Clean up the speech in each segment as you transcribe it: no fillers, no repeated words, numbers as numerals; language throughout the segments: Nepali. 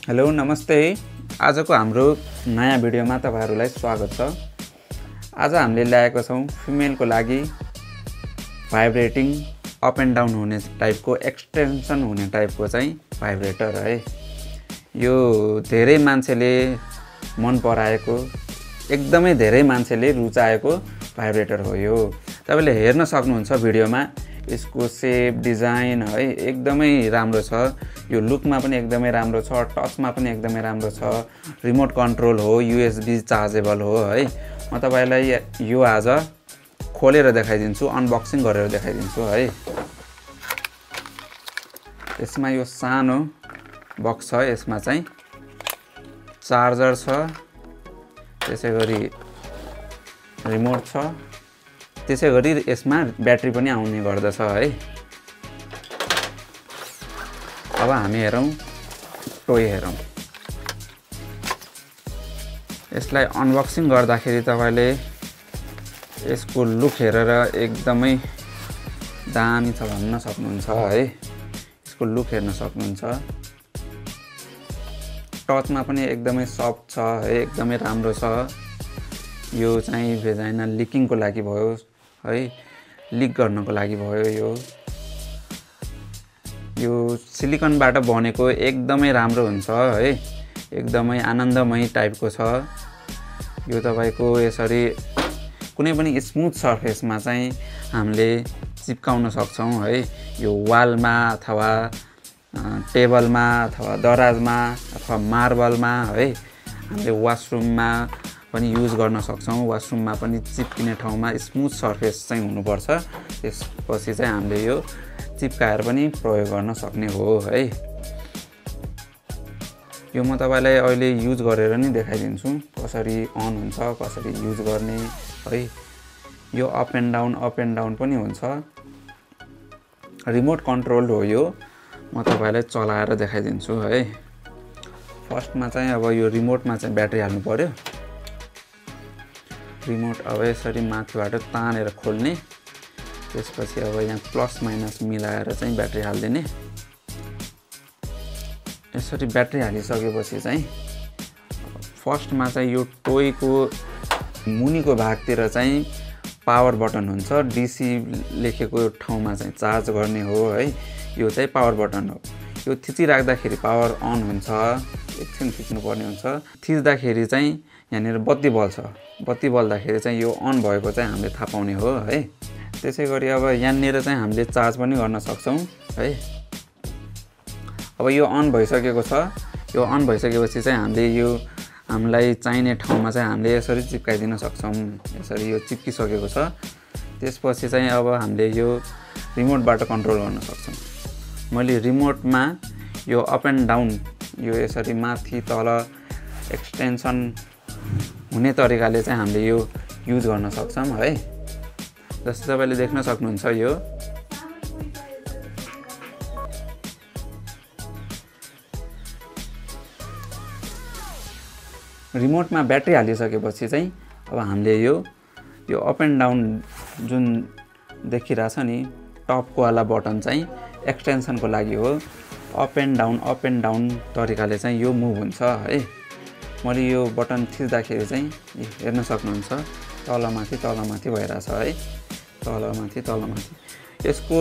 हेलो नमस्ते। आजको हाम्रो नयाँ भिडियोमा तपाईहरुलाई स्वागत छ। आज हामीले ल्याएको छौं फिमेलको लागि भाइब्रेटिङ अप एन्ड डाउन हुने टाइपको एक्सटेन्सन हुने टाइपको चाहिँ भाइब्रेटर है। यो धेरै मान्छेले मन पराएको एकदमै धेरै मान्छेले रुचाएको भाइब्रेटर हो। यो तपाईले हेर्न सक्नुहुन्छ भिडियोमा यसको शेप डिजाइन है एकदमै राम्रो छ। यो लुकमा पनि एकदमै राम्रो छ, टचमा पनि एकदमै राम्रो छ। रिमोट कन्ट्रोल हो, USB चार्जेबल हो है। म तपाईलाई यो आज खोलेर देखाइदिन्छु, अनबक्सिङ गरेर देखाइदिन्छु है। यसमा यो सानो बक्स छ, यसमा चाहिँ चार्जर छ, त्यसैगरी रिमोट छ, त्यसैगरी यसमा ब्याट्री पनि आउने गर्दछ है। अब हामी हेरौं टोय हेरौं। यसलाई अनबक्सिङ गर्दाखेरि तपाईले यसको लुक हेरेर एकदमै दामी छ भन्न सक्नुहुन्छ है। यसको लुक हेर्न सक्नुहुन्छ। टचमा पनि एकदमै सफ्ट छ है, एकदमै राम्रो छ। यो चाहिँ भेजाइना लिकिङको लागि भयो है, लिक गर्नको लागि भयो। यो सिलिकनबाट बनेको एकदमै राम्रो हुन्छ है, एकदमै आनन्दमय टाइपको छ। यो तपाईको यसरी कुनै पनि स्मुथ सर्फेसमा चाहिँ हामीले चिप्काउन सक्छौं है। यो वालमा अथवा टेबलमा अथवा दराजमा अथवा मार्बलमा है। हामीले वाशरुममा पनि युज गर्न सक्छौं। वाशरुममा पनि चिप्किने ठाउँमा स्मुथ सर्फेस चाहिँ हुनुपर्छ। त्यसपछि चाहिँ हामीले यो चिप्काएर पनि प्रयोग गर्न सक्ने हो है। यो म तपाईलाई अहिले युज गरेर नि देखाइदिन्छु कसरी अन हुन्छ, कसरी युज गर्ने है। यो अप एन्ड डाउन पनि हुन्छ। रिमोट कन्ट्रोल हो यो। म तपाईलाई चलाएर देखाइदिन्छु है। फर्स्टमा चाहिँ अब यो रिमोटमा चाहिँ ब्याट्री हाल्नु पर्यो। रिमोट अब यसरी माथिबाट तानेर खोल्ने, त्यसपछि अब यहाँ प्लस माइनस मिलाएर चाहिँ ब्याट्री हाल्दिने। यसरी ब्याट्री हालिसकेपछि चाहिँ फर्स्टमा चाहिँ यो टोयको मुनिको भागतिर चाहिँ पावर बटन हुन्छ। DC लेखेको ठाउँमा चाहिँ चार्ज गर्ने हो है। यो चाहिँ पावर बटन हो। यो थिचिराख्दाखेरि पावर अन हुन्छ, एकछिन थिच्नुपर्ने हुन्छ। थिच्दाखेरि चाहिँ यहाँनिर बत्ती बल्छ। बत्ती बल्दाखेरि चाहिँ यो अन भएको चाहिँ हामीले थाहा पाउने हो है। त्यसैगरी अब यहाँनिर चाहिँ हामीले चार्ज पनि गर्न सक्छौं है। अब यो अन भइसकेको छ। यो अन भइसकेपछि चाहिँ हामीले यो हामीलाई चाहिने ठाउँमा चाहिँ हामीले यसरी चिप्काइदिन सक्छौं। यसरी यो चिप्किसकेको छ। त्यसपछि चाहिँ अब हामीले यो रिमोटबाट कन्ट्रोल गर्न सक्छौं। मैले रिमोटमा यो अप एन्ड डाउन यो यसरी माथि तल एक्सटेन्सन हुने तरिकाले चाहिँ हामीले यो युज गर्न सक्छौं है। जस्तै तपाईले देख्न सक्नुहुन्छ यो रिमोटमा ब्याट्री हालिसकेपछि चाहिँ अब हामीले यो अप एन्ड डाउन जुन देखिरहेछ नि टपको वाला बटन चाहिँ एक्सटेन्सनको लागि हो। अप एन्ड डाउन तरिकाले चाहिँ यो मुभ हुन्छ है। मैले यो बटन थिच्दाखेरि चाहिँ हेर्न सक्नुहुन्छ तलमाथि भइरहेछ है। तलमाथि। यसको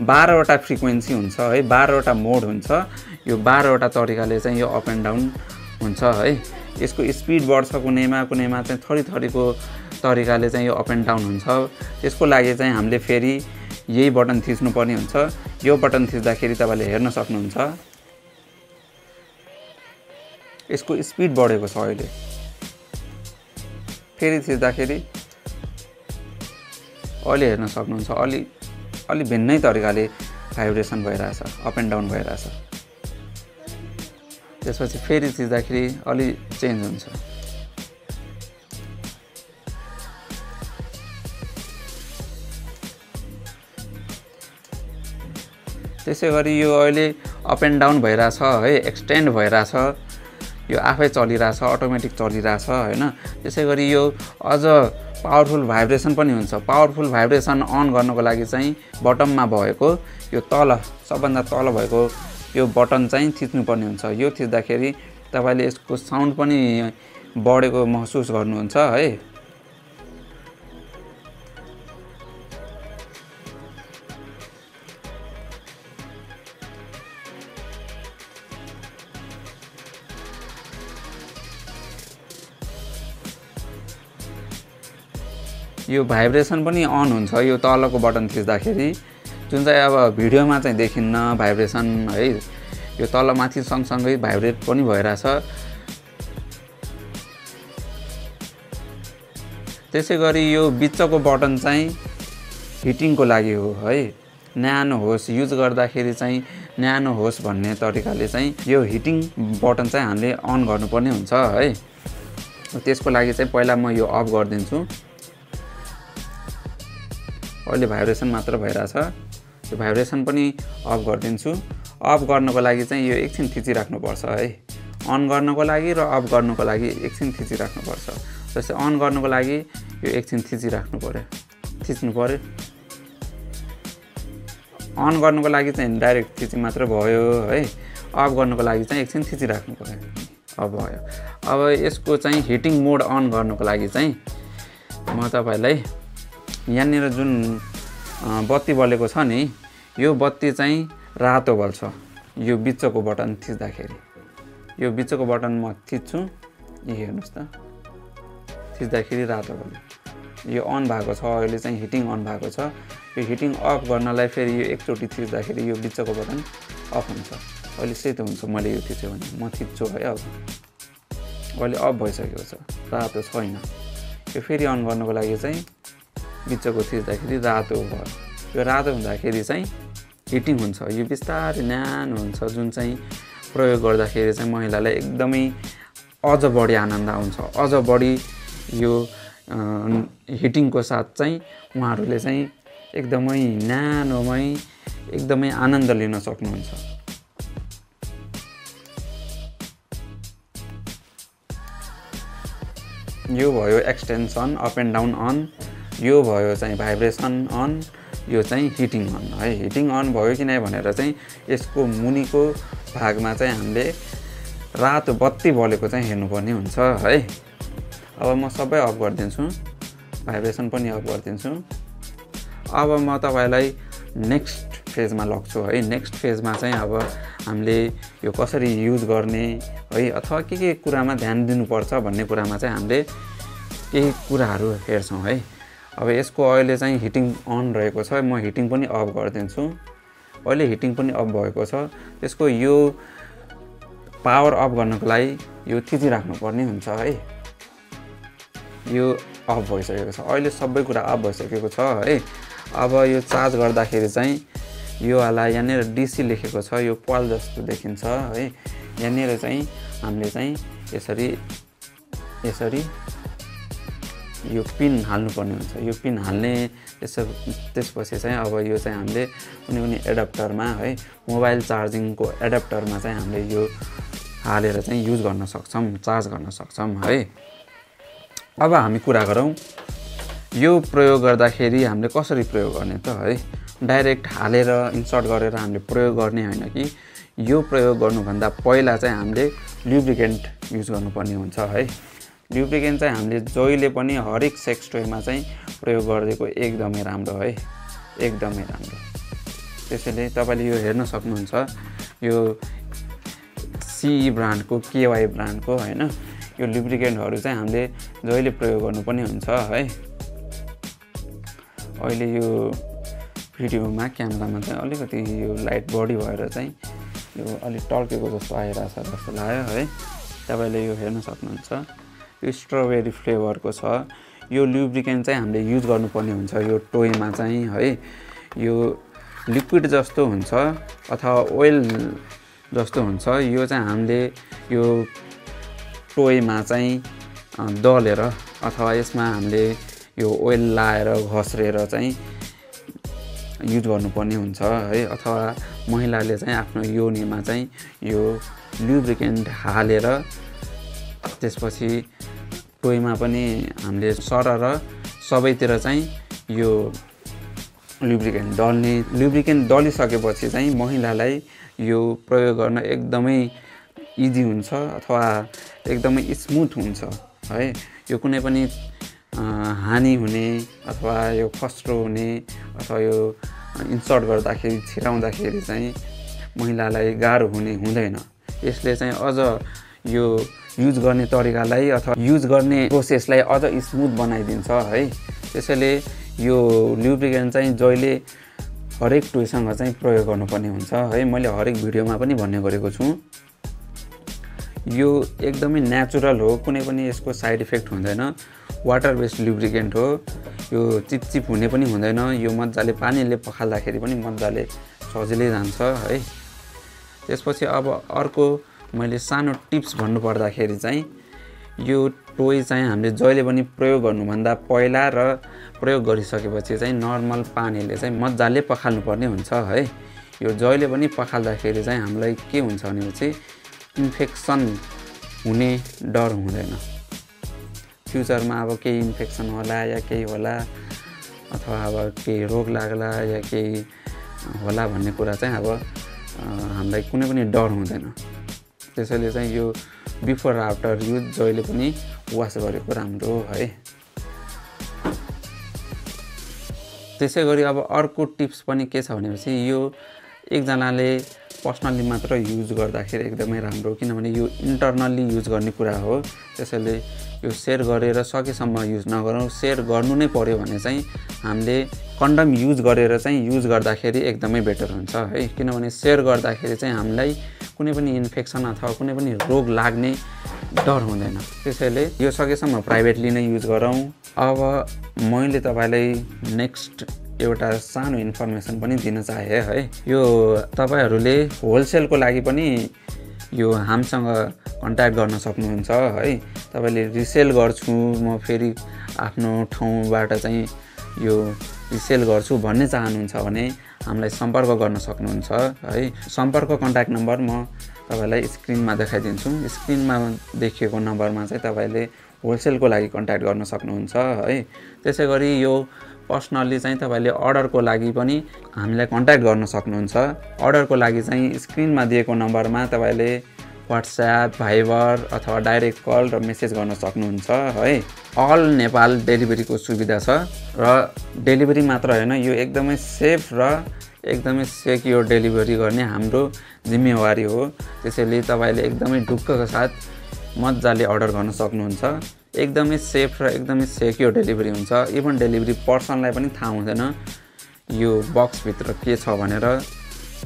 12 वटा फ्रिक्वेन्सी हुन्छ है, 12 वटा मोड हुन्छ। यो 12 वटा तरिकाले चाहिँ यो अप एन्ड डाउन हुन्छ है। यसको स्पिड बढ्छ, कुनैमा चाहिँ थोरीको तरिकाले चाहिँ यो अप एन्ड डाउन हुन्छ। त्यसको लागि चाहिँ हामीले फेरि यही बटन थिच्नु पर्ने हुन्छ। यो बटन थिच्दाखेरि तपाईले हेर्न सक्नुहुन्छ यसको स्पिड बढेको छ अहिले। फेरि थिच्दाखेरि अहिले हेर्न सक्नुहुन्छ अलि भिन्नै तरिकाले भाइब्रेसन भइरहेछ, अप एन्ड डाउन भइरहेछ। त्यसपछि फेरि थिच्दाखेरि अलि चेन्ज हुन्छ। त्यसैगरी यो अहिले अप एन्ड डाउन भइरहेछ है, एक्सटेन्ड भइरहेछ। यो आफै चलिरहेछ, अटोमेटिक चलिरहेछ हैन। त्यसैगरी यो अझ पावरफुल भाइब्रेसन पनि हुन्छ। पावरफुल भाइब्रेसन अन गर्नको लागि चाहिँ बटममा भएको यो तल सबभन्दा तल भएको यो बटन चाहिँ थिच्नु पर्ने हुन्छ। यो थिच्दाखेरि तपाईले यसको साउन्ड पनि बढेको महसुस गर्नुहुन्छ है। यो भाइब्रेसन पनि अन हुन्छ यो तलको बटन थिच्दाखेरि, जुन चाहिँ अब भिडियोमा चाहिँ देखिन्न भाइब्रेसन है। यो तल माथि सँगसँगै भाइब्रेट पनि भइरहेछ। त्यसैगरी यो बिचको बटन चाहिँ हिटिङको लागि हो है। न्यानो होस् युज गर्दाखेरि चाहिँ न्यानो होस् भन्ने तरिकाले चाहिँ यो हिटिङ बटन चाहिँ हामीले अन गर्नुपर्ने हुन्छ है। त्यसको लागि चाहिँ पहिला म यो अफ गरिदिन्छु। अहिले भाइब्रेसन मात्र भइरहेछ, यो भाइब्रेसन पनि अफ गरिदिन्छु। अफ गर्नको लागि चाहिँ यो एकछिन थिचिराख्नुपर्छ है। अन गर्नको लागि र अफ गर्नको लागि एकछिन थिचिराख्नुपर्छ। जस्तै अन गर्नको लागि यो एकछिन थिचिराख्नु पर्यो, थिच्नु पर्यो। अन गर्नको लागि चाहिँ डाइरेक्ट थिची मात्र भयो है। अफ गर्नको लागि चाहिँ एकछिन थिचिराख्नु पर्यो, अब भयो। अब यसको चाहिँ हिटिङ मोड अन गर्नको लागि चाहिँ म तपाईलाई यहाँनिर जुन बत्ती बलेको छ नि, यो बत्ती चाहिँ रातो बल्छ। यो बिचको बटन थिच्दाखेरि, यो बिचको बटन म थिच्छु, यो हेर्नुहोस् त, थिच्दाखेरि रातो बल्यो। यो अन भएको छ, अहिले चाहिँ हिटिङ अन भएको छ। यो हिटिङ अफ गर्नलाई फेरि यो एकचोटि थिच्दाखेरि यो बिचको बटन अफ हुन्छ। अहिले सेतो हुन्छ मैले यो थिच्यो भने। म थिच्छु है। अब अहिले अफ भइसकेको छ, रातो छैन। यो फेरि अन गर्नको लागि चाहिँ बिचको थिच्दाखेरि रातो भयो। यो रातो हुँदाखेरि चाहिँ हिटिङ हुन्छ। यो बिस्तारै न्यानो हुन्छ, जुन चाहिँ प्रयोग गर्दाखेरि चाहिँ महिलालाई एकदमै अझ बढी आनन्द आउँछ। अझ बढी यो हिटिङको साथ चाहिँ उहाँहरूले चाहिँ एकदमै न्यानोमै एकदमै आनन्द लिन सक्नुहुन्छ। यो भयो extension up and down on, यो भयो चाहिँ भाइब्रेसन अन, यो चाहिँ हिटिङ अन है। हिटिङ अन भयो किन भनेर चाहिँ यसको मुनिको भागमा चाहिँ हामीले रातो बत्ती बलेको चाहिँ हेर्नुपर्ने हुन्छ है। अब म सबै अफ गरिदिन्छु, भाइब्रेसन पनि अफ गरिदिन्छु। अब म तपाईलाई नेक्स्ट फेजमा लग्छु है। नेक्स्ट फेजमा चाहिँ अब हामीले यो कसरी युज गर्ने है, अथवा के कुरामा ध्यान दिनुपर्छ भन्ने कुरामा चाहिँ हामीले केही कुराहरू हेर्छौँ है। अब यसको अहिले चाहिँ हिटिङ अन रहेको छ, म हिटिङ पनि अफ गरिदिन्छु। अहिले हिटिङ पनि अफ भएको छ। त्यसको यो पावर अफ गर्नको लागि यो थिचिराख्नुपर्ने हुन्छ है। यो अफ भइसकेको छ, अहिले सबै कुरा अफ भइसकेको छ है। अब यो चार्ज गर्दाखेरि चाहिँ यो वाला यहाँनिर डिसी लेखेको छ, यो पाल जस्तो देखिन्छ है। यहाँनिर चाहिँ हामीले चाहिँ यसरी यो पिन हाल्नुपर्ने हुन्छ। यो पिन हाल्ने त्यसपछि चाहिँ अब यो चाहिँ हामीले कुनै एडाप्टरमा है, मोबाइल चार्जिङको एडाप्टरमा चाहिँ हामीले यो हालेर चाहिँ युज गर्न सक्छौँ, चार्ज गर्न सक्छौँ है। अब हामी कुरा गरौँ यो प्रयोग गर्दाखेरि हामीले कसरी प्रयोग गर्ने त है। डाइरेक्ट हालेर इन्सर्ट गरेर हामीले प्रयोग गर्ने होइन कि, यो प्रयोग गर्नुभन्दा पहिला चाहिँ हामीले ल्युब्रिकेन्ट युज गर्नुपर्ने हुन्छ है। ल्युब्रिकेन्ट चाहिँ हामीले जहिले पनि हरेक सेक्स टोयमा चाहिँ प्रयोग गरिदिएको एकदमै राम्रो है, एकदमै राम्रो। त्यसैले तपाईँले यो हेर्न सक्नुहुन्छ, यो CE ब्रान्डको, KY ब्रान्डको होइन, यो ल्युब्रिकेन्टहरू चाहिँ हामीले जहिले प्रयोग गर्नुपर्ने हुन्छ है। अहिले यो भिडियोमा क्यामेरामा चाहिँ अलिकति यो लाइट बढी भएर चाहिँ यो अलिक टल्केको जस्तो आइरहेछ जस्तो लाग्यो है। तपाईँले यो हेर्न सक्नुहुन्छ, यो स्ट्रबेरी फ्लेभरको छ। यो ल्युब्रिकेन्ट चाहिँ हामीले युज गर्नुपर्ने हुन्छ यो टोयमा चाहिँ है। यो लिक्विड जस्तो हुन्छ अथवा ओइल जस्तो हुन्छ, यो चाहिँ हामीले यो टोयमा चाहिँ दलेर अथवा यसमा हामीले यो ओइल लाएर घस्रेर चाहिँ युज गर्नुपर्ने हुन्छ है। अथवा महिलाले चाहिँ आफ्नो योनिमा चाहिँ यो ल्युब्रिकेन्ट हालेर त्यसपछि टोयमा पनि हामीले सरर सबैतिर चाहिँ यो ल्युब्रिकेन्ट दल्ने। ल्युब्रिकेन्ट दलिसकेपछि चाहिँ महिलालाई यो प्रयोग गर्न एकदमै इजी हुन्छ अथवा एकदमै स्मुथ हुन्छ है। यो कुनै पनि हानि हुने अथवा यो खस्रो हुने अथवा यो इन्सर्ट गर्दाखेरि छिराउँदाखेरि चाहिँ महिलालाई गाह्रो हुँदैन। यसले चाहिँ अझ यो युज गर्ने तरिकालाई अथवा युज गर्ने प्रोसेसलाई अझ स्मुथ बनाइदिन्छ है। त्यसैले यो लुब्रिकेन्ट चाहिँ जहिले हरेक टोयसँग चाहिँ प्रयोग गर्नुपर्ने हुन्छ है। मैले हरेक भिडियोमा पनि भन्ने गरेको छु। यो एकदमै नेचुरल हो, कुनै पनि यसको साइड इफेक्ट हुँदैन। वाटर बेस्ड लुब्रिकेन्ट हो, यो चिपचिप हुने पनि हुँदैन। यो मजाले पानीले पखाल्दाखेरि पनि मजाले सजिलै जान्छ है। त्यसपछि अब अर्को मैले सानो टिप्स भन्नुपर्दाखेरि चाहिँ यो टोय चाहिँ हामीले जहिले पनि प्रयोग गर्नुभन्दा पहिला र प्रयोग गरिसकेपछि चाहिँ नर्मल पानीले चाहिँ मजाले पखाल्नुपर्ने हुन्छ है। यो जहिले पनि पखाल्दाखेरि चाहिँ हामीलाई के हुन्छ भनेपछि इन्फेक्सन हुने डर हुँदैन। फ्युचरमा अब केही इन्फेक्सन होला या केही होला अथवा अब केही रोग लाग्ला या केही होला भन्ने कुरा चाहिँ अब हामीलाई कुनै पनि डर हुँदैन। त्यसैले चाहिँ यो बिफोर आफ्टर युज जहिले पनि वास गरेको राम्रो है। त्यसै गरी अब अर्को टिप्स पनि के छ भनेपछि यो एकजनाले पर्सनली मात्र युज गर्दाखेरि एकदमै राम्रो, किनभने यो इन्टरनल्ली युज गर्ने कुरा हो। त्यसैले यो सेयर गरेर सकेसम्म युज नगरौँ। सेयर गर्नु नै पर्यो भने चाहिँ हामीले कन्डम युज गरेर चाहिँ युज गर्दाखेरि एकदमै बेटर हुन्छ है। किनभने सेयर गर्दाखेरि चाहिँ हामीलाई कुनै पनि इन्फेक्सन अथवा कुनै पनि रोग लाग्ने डर हुँदैन। त्यसैले यो सकेसम्म प्राइभेटली नै युज गरौँ। अब मैले तपाईँलाई नेक्स्ट एउटा सानो इन्फर्मेसन पनि दिन चाहे है। यो तपाईँहरूले होलसेलको लागि पनि यो हामीसँग कन्ट्याक्ट गर्न सक्नुहुन्छ है। तपाईँले रिसेल गर्छु म फेरि आफ्नो ठाउँबाट चाहिँ यो रिसेल गर्छु भन्ने चाहनुहुन्छ भने हामीलाई सम्पर्क गर्न सक्नुहुन्छ है। सम्पर्क कन्ट्याक्ट नम्बर म तपाईँलाई स्क्रिनमा देखाइदिन्छु। स्क्रिनमा देखिएको नम्बरमा चाहिँ तपाईँले होलसेलको लागि कन्ट्याक्ट गर्न सक्नुहुन्छ है। त्यसै गरी यो पर्सनल्ली चाहिँ तपाईँले अर्डरको लागि पनि हामीलाई कन्ट्याक्ट गर्न सक्नुहुन्छ। अर्डरको लागि चाहिँ स्क्रिनमा दिएको नम्बरमा तपाईँले व्हाट्सएप, भाइबर अथवा डाइरेक्ट कल र मेसेज गर्न सक्नुहुन्छ है। अल नेपाल डेलिभरीको सुविधा छ र डेलिभरी मात्र होइन, यो एकदमै सेफ र एकदमै सेक्योर डेलिभरी गर्ने हाम्रो जिम्मेवारी हो। त्यसैले तपाईँले एकदमै ढुक्कका साथ मजाले अर्डर गर्न सक्नुहुन्छ। एकदमै सेफ र एकदमै सेक्योर डेलिभरी हुन्छ। इभन डेलिभरी पर्सनलाई पनि थाहा हुँदैन यो बक्सभित्र के छ भनेर,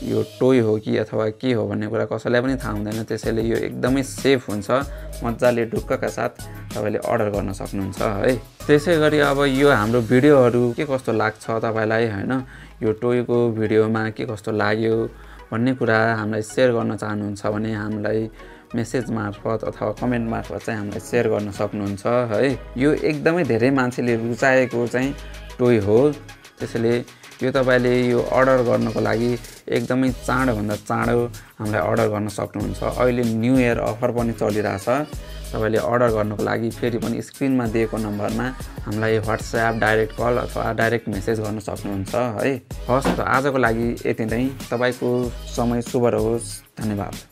यो टोय हो कि अथवा के हो भन्ने कुरा कसैलाई पनि थाहा हुँदैन। त्यसैले यो एकदमै सेफ हुन्छ। मजाले ढुक्कका साथ तपाईँले अर्डर गर्न सक्नुहुन्छ है। त्यसै गरी अब यो हाम्रो भिडियोहरू के कस्तो लाग्छ तपाईँलाई होइन, यो टोयको भिडियोमा के कस्तो लाग्यो भन्ने कुरा हामीलाई सेयर गर्न चाहनुहुन्छ भने हामीलाई मेसेज मार्फत अथवा कमेन्ट मार्फत चाहिँ हामीलाई सेयर गर्न सक्नुहुन्छ है। यो एकदमै धेरै मान्छेले रुचाएको चाहिँ टोय हो। त्यसैले यो तपाईँले यो अर्डर गर्नको लागि एकदमै चाँडोभन्दा चाँडो हामीलाई अर्डर गर्न सक्नुहुन्छ। अहिले न्यू इयर अफर पनि चलिरहेछ। तपाईँले अर्डर गर्नको लागि फेरि पनि स्क्रिनमा दिएको नम्बरमा हामीलाई व्हाट्सएप, डाइरेक्ट कल अथवा डाइरेक्ट मेसेज गर्न सक्नुहुन्छ है। हस् त आजको लागि यति नै। तपाईँको समय शुभ रहोस्। धन्यवाद।